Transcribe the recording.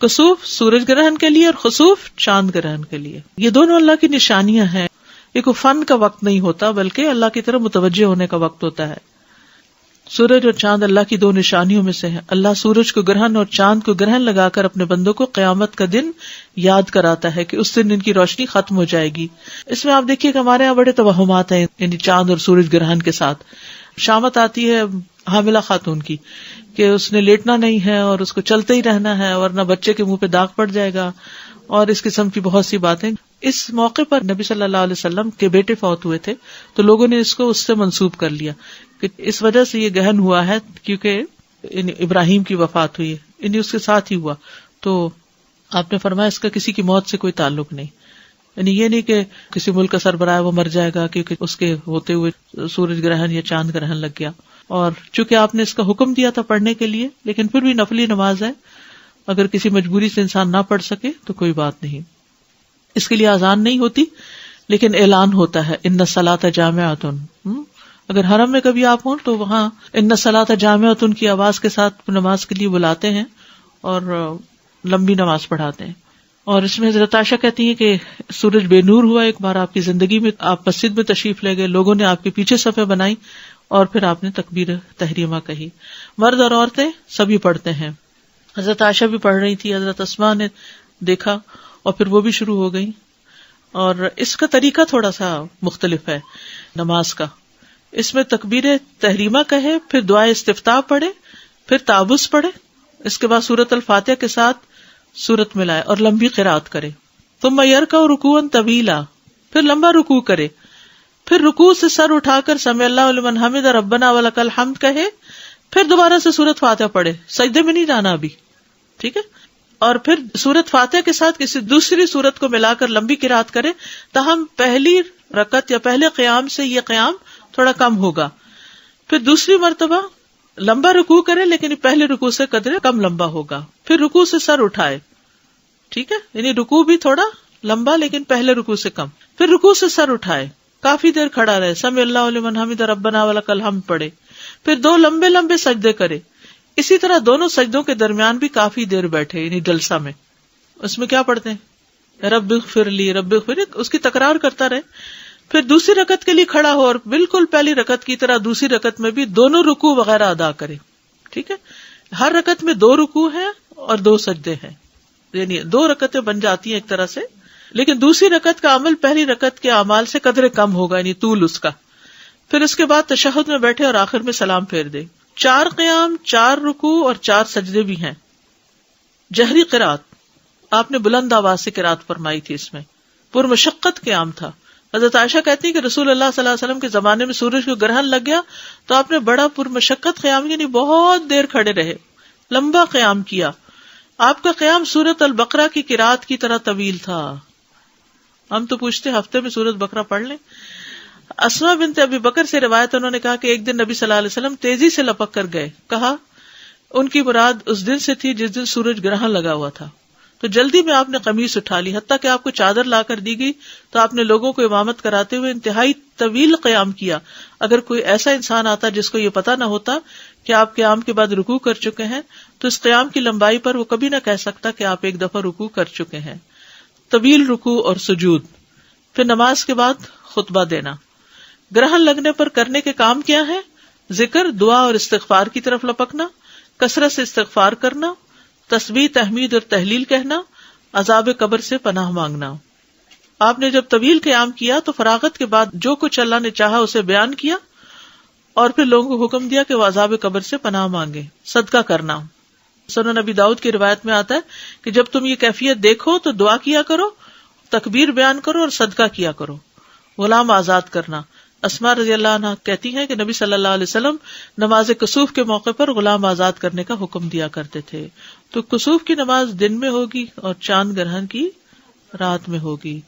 کسوف سورج گرہن کے لیے اور خسوف چاند گرہن کے لیے. یہ دونوں اللہ کی نشانیاں ہیں. یہ کوئی فن کا وقت نہیں ہوتا بلکہ اللہ کی طرف متوجہ ہونے کا وقت ہوتا ہے. سورج اور چاند اللہ کی دو نشانیوں میں سے ہیں. اللہ سورج کو گرہن اور چاند کو گرہن لگا کر اپنے بندوں کو قیامت کا دن یاد کراتا ہے کہ اس دن ان کی روشنی ختم ہو جائے گی. اس میں آپ دیکھیے کہ ہمارے یہاں بڑے توہمات ہیں یعنی چاند اور سورج گرہن کے ساتھ. شامت آتی ہے حاملہ خاتون کی کہ اس نے لیٹنا نہیں ہے اور اس کو چلتے ہی رہنا ہے ورنہ بچے کے منہ پہ داغ پڑ جائے گا اور اس قسم کی بہت سی باتیں. اس موقع پر نبی صلی اللہ علیہ وسلم کے بیٹے فوت ہوئے تھے تو لوگوں نے اس کو اس سے منسوب کر لیا کہ اس وجہ سے یہ گہن ہوا ہے کیونکہ ابراہیم کی وفات ہوئی ہے اس کے ساتھ ہی ہوا. تو آپ نے فرمایا اس کا کسی کی موت سے کوئی تعلق نہیں. یعنی یہ نہیں کہ کسی ملک کا سربراہ وہ مر جائے گا کیونکہ اس کے ہوتے ہوئے سورج گرہن یا چاند گرہن لگ گیا. اور چونکہ آپ نے اس کا حکم دیا تھا پڑھنے کے لیے لیکن پھر بھی نفلی نماز ہے, اگر کسی مجبوری سے انسان نہ پڑھ سکے تو کوئی بات نہیں. اس کے لیے اذان نہیں ہوتی لیکن اعلان ہوتا ہے ان الصلاۃ جامعۃ. اگر حرم میں کبھی آپ ہوں تو وہاں ان الصلاۃ جامعۃ کی آواز کے ساتھ نماز کے لیے بلاتے ہیں اور لمبی نماز پڑھاتے ہیں. اور اس میں حضرت عائشہ کہتی ہیں کہ سورج بے نور ہوا ایک بار آپ کی زندگی میں, آپ مسجد میں تشریف لے گئے, لوگوں نے آپ کے پیچھے صفیں بنائی اور پھر آپ نے تکبیر تحریمہ کہی. مرد اور عورتیں سبھی پڑھتے ہیں. حضرت عائشہ بھی پڑھ رہی تھی, حضرت اسماء نے دیکھا اور پھر وہ بھی شروع ہو گئی. اور اس کا طریقہ تھوڑا سا مختلف ہے نماز کا. اس میں تکبیر تحریمہ کہے, پھر دعائے استفتاح پڑھے, پھر تعوذ پڑھے, اس کے بعد سورۃ الفاتحہ کے ساتھ سورت ملائے اور لمبی قرات کرے. ثم یرکع رکوعا طویلا, پھر لمبا رکوع کرے, پھر رکوع سے سر اٹھا کر سمع اللہ لمن حمد ربنا ولک الحمد کہے, پھر دوبارہ سے سورت فاتحہ پڑھے. سجدے میں نہیں جانا ابھی, ٹھیک ہے. اور پھر سورت فاتحہ کے ساتھ کسی دوسری سورت کو ملا کر لمبی قرات کرے تاہم پہلی رکعت یا پہلے قیام سے یہ قیام تھوڑا کم ہوگا. پھر دوسری مرتبہ لمبا رکوع کرے لیکن پہلے رکوع سے قدرے کم لمبا ہوگا. پھر رکوع سے سر اٹھائے, ٹھیک ہے, یعنی رکوع بھی تھوڑا لمبا لیکن پہلے رکوع سے کم. پھر رکوع سے سر اٹھائے, کافی دیر کھڑا رہے, سمع اللہ لمن حمد ربنا ولک الحمد پڑھے, پھر دو لمبے لمبے سجدے کرے. اسی طرح دونوں سجدوں کے درمیان بھی کافی دیر بیٹھے, یعنی جلسہ میں. اس میں کیا پڑھتے ہیں, رب اغفر لی رب اغفر لی, اس کی تکرار کرتا رہے. پھر دوسری رکعت کے لیے کھڑا ہو اور بالکل پہلی رکعت کی طرح دوسری رکعت میں بھی دونوں رکوع وغیرہ ادا کرے, ٹھیک ہے. ہر رکعت میں 2 رکوع ہیں اور 2 سجدے ہیں, یعنی 2 رکعتیں بن جاتی ہیں ایک طرح سے, لیکن دوسری رکعت کا عمل پہلی رکعت کے اعمال سے قدرے کم ہوگا, یعنی طول اس کا. پھر اس کے بعد تشہد میں بیٹھے اور آخر میں سلام پھیر دے. 4 قیام, 4 رکوع اور 4 سجدے بھی ہیں. جہری قرات, آپ نے بلند آواز سے قرات فرمائی تھی. اس میں پرمشقت قیام تھا. حضرت عائشہ کہتی ہیں کہ رسول اللہ صلی اللہ علیہ وسلم کے زمانے میں سورج کو گرہن لگ گیا تو آپ نے بڑا پرمشقت قیام, یعنی بہت دیر کھڑے رہے, لمبا قیام کیا. آپ کا قیام سورۃ البقرہ کی قرات کی طرح طویل تھا. ہم تو پوچھتے ہفتے میں سورۃ بقرہ پڑھ لیں. اسماء بنت ابی بکر سے روایت, انہوں نے کہا کہ ایک دن نبی صلی اللہ علیہ وسلم تیزی سے لپک کر گئے. کہا ان کی مراد اس دن سے تھی جس دن سورج گرہن لگا ہوا تھا. تو جلدی میں آپ نے قمیص اٹھا لی, حتیٰ کہ آپ کو چادر لا کر دی گئی تو آپ نے لوگوں کو امامت کراتے ہوئے انتہائی طویل قیام کیا. اگر کوئی ایسا انسان آتا جس کو یہ پتا نہ ہوتا کہ آپ قیام کے بعد رکوع کر چکے ہیں تو اس قیام کی لمبائی پر وہ کبھی نہ کہہ سکتا کہ آپ ایک دفعہ رکوع کر چکے ہیں. طویل رکوع اور سجود. پھر نماز کے بعد خطبہ دینا. گرہن لگنے پر کرنے کے کام کیا ہے؟ ذکر, دعا اور استغفار کی طرف لپکنا, کثرت سے استغفار کرنا, تسبیح, تحمید اور تہلیل کہنا, عذاب قبر سے پناہ مانگنا. آپ نے جب طویل قیام کیا تو فراغت کے بعد جو کچھ اللہ نے چاہا اسے بیان کیا اور پھر لوگوں کو حکم دیا کہ وہ عذاب قبر سے پناہ مانگے. صدقہ کرنا. سنن نبی داؤد کی روایت میں آتا ہے کہ جب تم یہ کیفیت دیکھو تو دعا کیا کرو, تکبیر بیان کرو اور صدقہ کیا کرو. غلام آزاد کرنا. اسماء رضی اللہ عنہ کہتی ہیں کہ نبی صلی اللہ علیہ وسلم نماز کسوف کے موقع پر غلام آزاد کرنے کا حکم دیا کرتے تھے. تو کسوف کی نماز دن میں ہوگی اور چاند گرہن کی رات میں ہوگی.